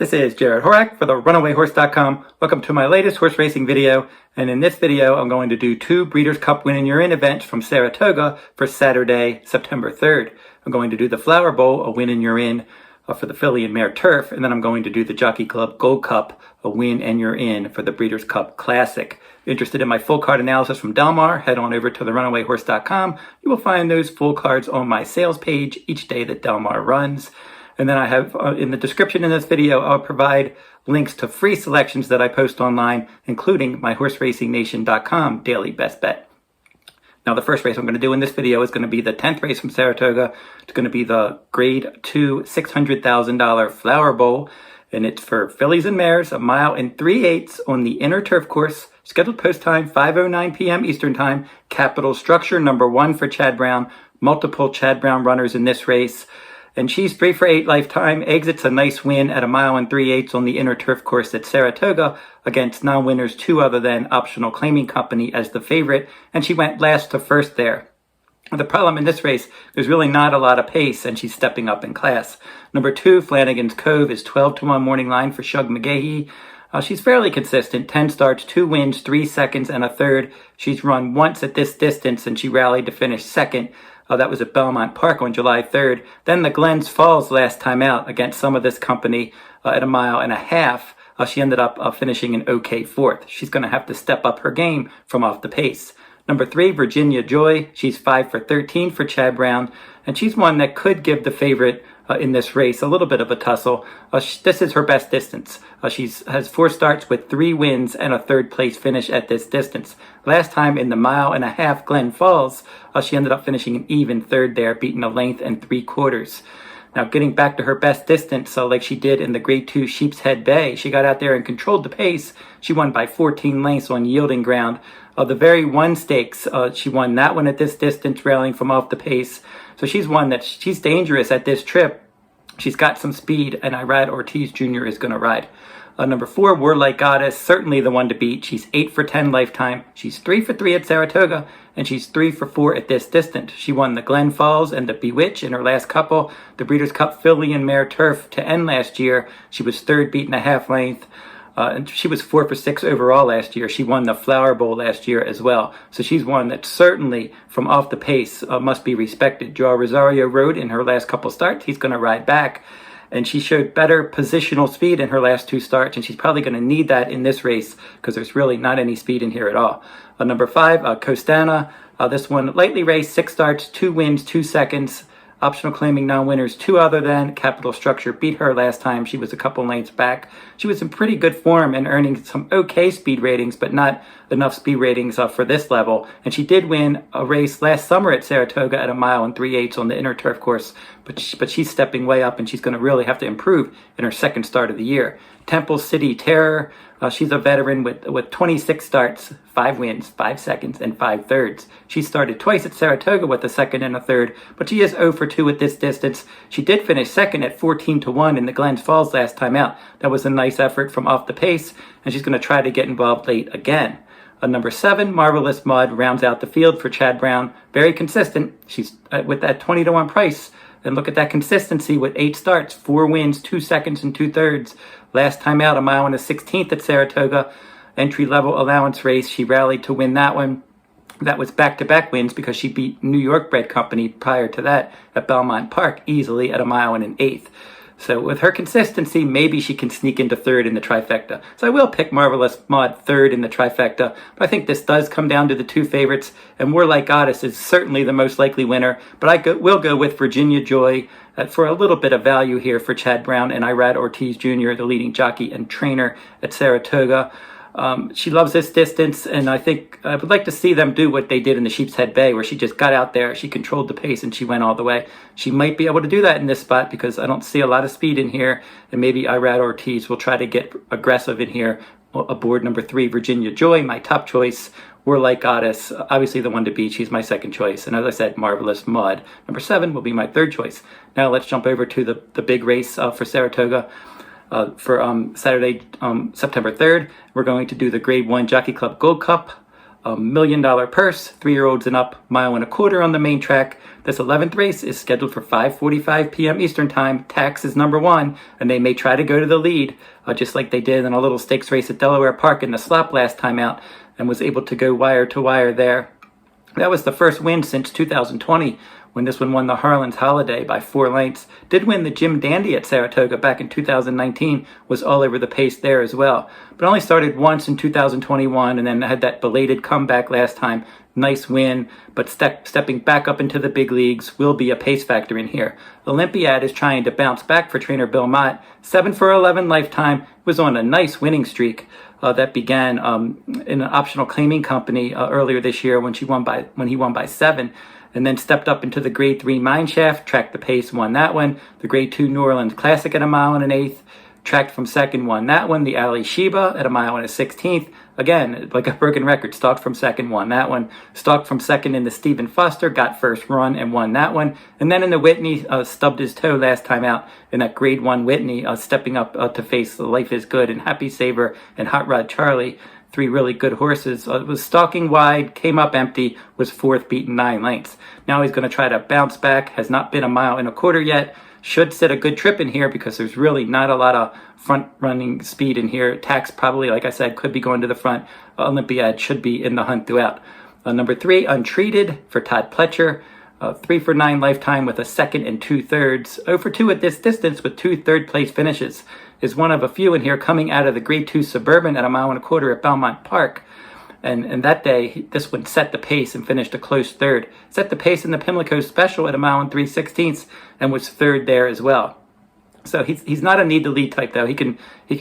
This is Jarrod Horak for the RunawayHorse.com. Welcome to my latest horse racing video. And in this video, I'm going to do 2 Breeders' Cup Win and You're In events from Saratoga for Saturday, September 3rd. I'm going to do the Flower Bowl, a win and you're in for the filly and mare turf. And then I'm going to do the Jockey Club Gold Cup, a win and you're in for the Breeders' Cup Classic. Interested in my full card analysis from Del Mar? Head on over to the RunawayHorse.com. You will find those full cards on my sales page each day that Del Mar runs. And then I have, in the description in this video, I'll provide links to free selections that I post online, including my HorseRacingNation.com daily best bet. Now, the first race I'm going to do in this video is going to be the 10th race from Saratoga. It's going to be the Grade 2 $600,000 Flower Bowl, and it's for fillies and mares, 1 3/8 miles on the inner turf course. Scheduled post time, 5:09 p.m. Eastern Time. Capital structure, number 1 for Chad Brown. Multiple Chad Brown runners in this race. And she's 3 for 8 lifetime, exits a nice win at 1 3/8 miles on the inner turf course at Saratoga against non-winners 2 other than Optional Claiming Company as the favorite, and she went last to first there. The problem in this race, there's really not a lot of pace, and she's stepping up in class. Number 2, Flanigan's Cove is 12-1 morning line for Shug McGahee. She's fairly consistent, 10 starts, 2 wins, 3 seconds, and a third. She's run once at this distance, and she rallied to finish second. That was at Belmont Park on July 3rd. Then the Glens Falls last time out against some of this company at 1.5 miles. She ended up finishing an okay 4th. She's going to have to step up her game from off the pace. Number 3, Virginia Joy. She's 5 for 13 for Chad Brown. And she's one that could give the favorite in this race a little bit of a tussle. This is her best distance. She has 4 starts with 3 wins and a 3rd place finish at this distance. Last time in the 1.5 miles Glen Falls, she ended up finishing an even 3rd there, beating 1 3/4 lengths. Now, getting back to her best distance, like she did in the Grade 2 Sheep's Head Bay, she got out there and controlled the pace. She won by 14 lengths on yielding ground. The very 1 stakes, she won that one at this distance, rallying from off the pace. So she's one that she's dangerous at this trip. She's got some speed, and Jarrod Ortiz Jr. is going to ride. Number 4, Warlike Goddess, certainly the one to beat. She's 8 for 10 lifetime. She's 3 for 3 at Saratoga, and she's 3 for 4 at this distance. She won the Glen Falls and the Bewitch in her last couple. The Breeders' Cup filly and mare turf to end last year. She was 3rd, beating a half length. And she was 4 for 6 overall last year. She won the Flower Bowl last year as well. So she's one that certainly, from off the pace, must be respected. Rosario rode in her last couple starts. He's going to ride back. And she showed better positional speed in her last 2 starts, and she's probably going to need that in this race because there's really not any speed in here at all. Number 5, Coastana. This one lightly raced, 6 starts, 2 wins, 2 seconds. Optional Claiming non-winners 2 other than. Capital Structure beat her last time. She was a couple lengths back. She was in pretty good form and earning some okay speed ratings, but not enough speed ratings for this level. And she did win a race last summer at Saratoga at 1 3/8 miles on the inner turf course, but she's stepping way up, and she's going to really have to improve in her 2nd start of the year. Temple City Terror. She's a veteran with 26 starts, 5 wins, 5 seconds, and 5 thirds. She started twice at Saratoga with a 2nd and a 3rd, but she is 0 for 2 at this distance. She did finish 2nd at 14-1 in the Glens Falls last time out. That was a nice effort from off the pace, and she's going to try to get involved late again. Number 7, Marvelous Maude rounds out the field for Chad Brown. Very consistent. She's with that 20-1 price. And look at that consistency with 8 starts, 4 wins, 2 seconds, and 2 thirds. Last time out, 1 16 miles at Saratoga. Entry-level allowance race. She rallied to win that one. That was back-to-back wins because she beat New York bred company prior to that at Belmont Park easily at 1 1/8 miles. So with her consistency, maybe she can sneak into 3rd in the trifecta. So I will pick Marvelous Maude 3rd in the trifecta, but I think this does come down to the 2 favorites, and Warlike Goddess is certainly the most likely winner, but I will go with Virginia Joy for a little bit of value here for Chad Brown and Jarrod Ortiz Jr., the leading jockey and trainer at Saratoga. She loves this distance, and I think I would like to see them do what they did in the Sheep's Head Bay, where she just got out there, she controlled the pace, and she went all the way. She might be able to do that in this spot because I don't see a lot of speed in here, and maybe Jarrod Ortiz will try to get aggressive in here. Aboard number 3, Virginia Joy, my top choice. Warlike Goddess, obviously the one to beat. She's my 2nd choice. And as I said, Marvelous Maude. Number 7 will be my 3rd choice. Now let's jump over to the big race for Saratoga. For Saturday, September 3rd, we're going to do the Grade 1 Jockey Club Gold Cup. $1 million purse, 3-year-olds and up, 1.25 miles on the main track. This 11th race is scheduled for 5:45 p.m. Eastern Time. Tax is number 1, and they may try to go to the lead, just like they did in a little stakes race at Delaware Park in the slop last time out, and was able to go wire to wire there. That was the first win since 2020, when this one won the Harlan's Holiday by 4 lengths. Did win the Jim Dandy at Saratoga back in 2019, was all over the pace there as well. But only started once in 2021 and then had that belated comeback last time. Nice win, but stepping back up into the big leagues will be a pace factor in here. Olympiad is trying to bounce back for trainer Bill Mott. 7 for 11 lifetime, was on a nice winning streak. That began in an optional claiming company earlier this year when he won by 7, and then stepped up into the Grade 3 Mineshaft, tracked the pace, won that one. The Grade 2 New Orleans Classic at 1 1/8 miles, tracked from second, won that one. The Ali Sheba at 1 1/16 miles, again, like a broken record, stalked from second, won that one. Stalked from second in the Stephen Foster, got first run and won that one. And then in the Whitney, stubbed his toe last time out in that Grade 1 Whitney, stepping up to face the Life is Good and Happy Saver and Hot Rod Charlie. 3 really good horses. Was stalking wide, came up empty, was 4th, beaten 9 lengths. Now he's going to try to bounce back, has not been 1.25 miles yet. Should set a good trip in here because there's really not a lot of front running speed in here. Tax probably, like I said, could be going to the front. Olympiad should be in the hunt throughout. Number 3, Untreated for Todd Pletcher. 3 for 9 lifetime with a 2nd and 2/3. 0 for 2 at this distance with 2 third-place finishes. Is one of a few in here coming out of the Grade 2 Suburban at 1.25 miles at Belmont Park. And that day, this one set the pace and finished a close 3rd. Set the pace in the Pimlico Special at 1 3/16 miles and was 3rd there as well. So he's not a need-to-lead type, though. He can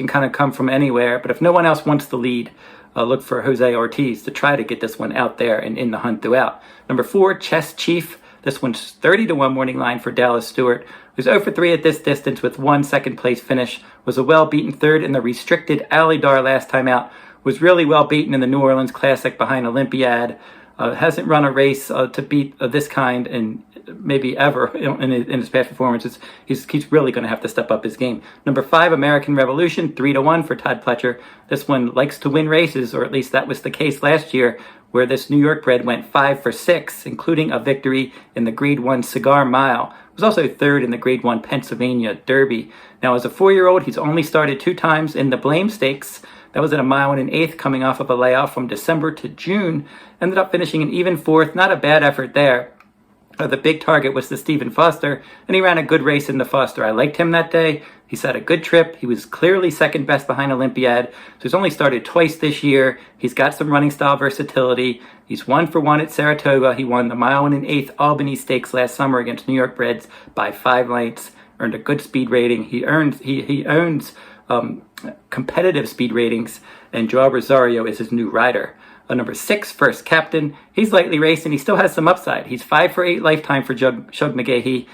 kind of come from anywhere. But if no one else wants the lead, look for Jose Ortiz to try to get this one out there and in the hunt throughout. Number 4, Chess Chief. This one's 30-1 morning line for Dallas Stewart. Was 0 for 3 at this distance with 1 second-place finish. Was a well-beaten 3rd in the restricted Alydar last time out. Was really well-beaten in the New Orleans Classic behind Olympiad. Hasn't run a race to beat this kind and maybe ever in his past performances. He's really going to have to step up his game. Number 5, American Revolution, 3-1 for Todd Pletcher. This one likes to win races, or at least that was the case last year, where this New York bred went 5 for 6, including a victory in the Grade 1 Cigar Mile. Was also 3rd in the Grade 1 Pennsylvania Derby. Now, as a 4-year-old, he's only started 2 times in the Blame Stakes. That was at 1 1/8 miles, coming off of a layoff from December to June. Ended up finishing an even 4th. Not a bad effort there. The big target was the Stephen Foster, and he ran a good race in the Foster. I liked him that day. He's had a good trip. He was clearly second best behind Olympiad. So he's only started twice this year. He's got some running style versatility. He's 1 for 1 at Saratoga. He won the 1 1/8 miles Albany Stakes last summer against New York breds by 5 lengths. Earned a good speed rating. He owns competitive speed ratings, and Joao Rosario is his new rider. Number 6, First Captain. He's lightly raced and he still has some upside. He's 5 for 8 lifetime for Shug McGahee.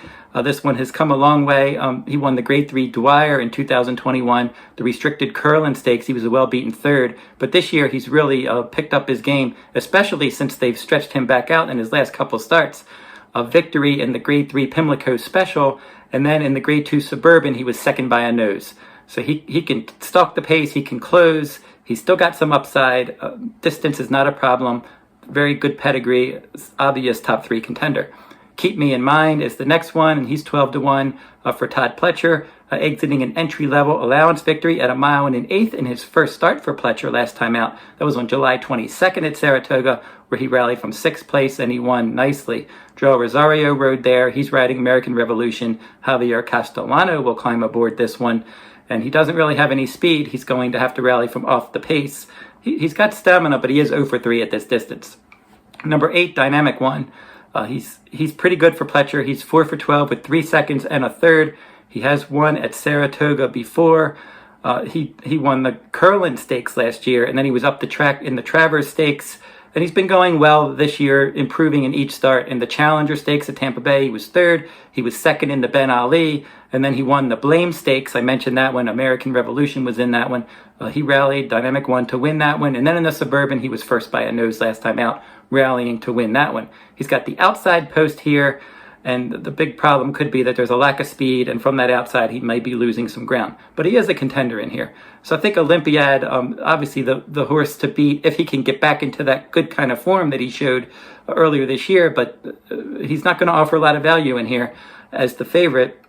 This one has come a long way. He won the Grade 3 Dwyer in 2021, the restricted Curlin Stakes. He was a well-beaten 3rd, but this year he's really picked up his game, especially since they've stretched him back out in his last couple starts. A victory in the Grade 3 Pimlico Special, and then in the Grade 2 Suburban, he was 2nd by a nose. So he can stalk the pace, he can close, he's still got some upside. Distance is not a problem. Very good pedigree, obvious top 3 contender. Keepmeinmind is the next one, and he's 12-1 for Todd Pletcher, exiting an entry-level allowance victory at 1 1/8 miles in his first start for Pletcher last time out. That was on July 22nd at Saratoga, where he rallied from 6th place and he won nicely. Joao Rosario rode there. He's riding American Revolution. Javier Castellano will climb aboard this one. And he doesn't really have any speed. He's going to have to rally from off the pace. He's got stamina, but he is 0 for 3 at this distance. Number 8, Dynamic One. He's pretty good for Pletcher. He's 4 for 12 with 3 seconds and a 3rd. He has won at Saratoga before. He won the Curlin Stakes last year, and then he was up the track in the Travers Stakes. And he's been going well this year, improving in each start. In the Challenger Stakes at Tampa Bay, he was 3rd. He was 2nd in the Ben Ali. And then he won the Blame Stakes. I mentioned that one. American Revolution was in that one. He rallied Dynamic One to win that one. And then in the Suburban, he was 1st by a nose last time out, rallying to win that one. He's got the outside post here. And the big problem could be that there's a lack of speed, and from that outside, he might be losing some ground. But he is a contender in here. So I think Olympiad, obviously the horse to beat if he can get back into that good kind of form that he showed earlier this year, but he's not going to offer a lot of value in here as the favorite.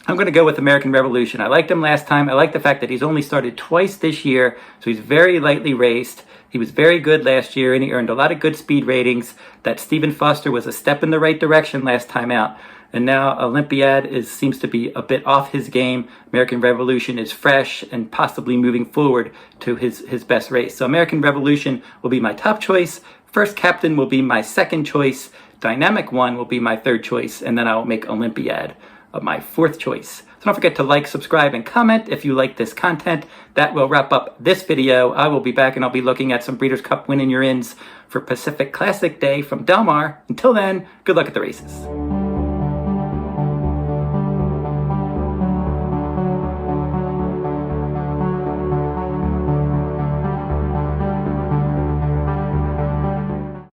I'm going to go with American Revolution. I liked him last time. I like the fact that he's only started twice this year, so he's very lightly raced. He was very good last year, and he earned a lot of good speed ratings. That Stephen Foster was a step in the right direction last time out. And now Olympiad seems to be a bit off his game. American Revolution is fresh and possibly moving forward to his best race. So American Revolution will be my top choice. First Captain will be my second choice. Dynamic One will be my third choice. And then I'll make Olympiad my fourth choice. So don't forget to like, subscribe, and comment if you like this content. That will wrap up this video. I will be back, and I'll be looking at some Breeders' Cup win in your ins for Pacific Classic Day from Del Mar. Until then, good luck at the races.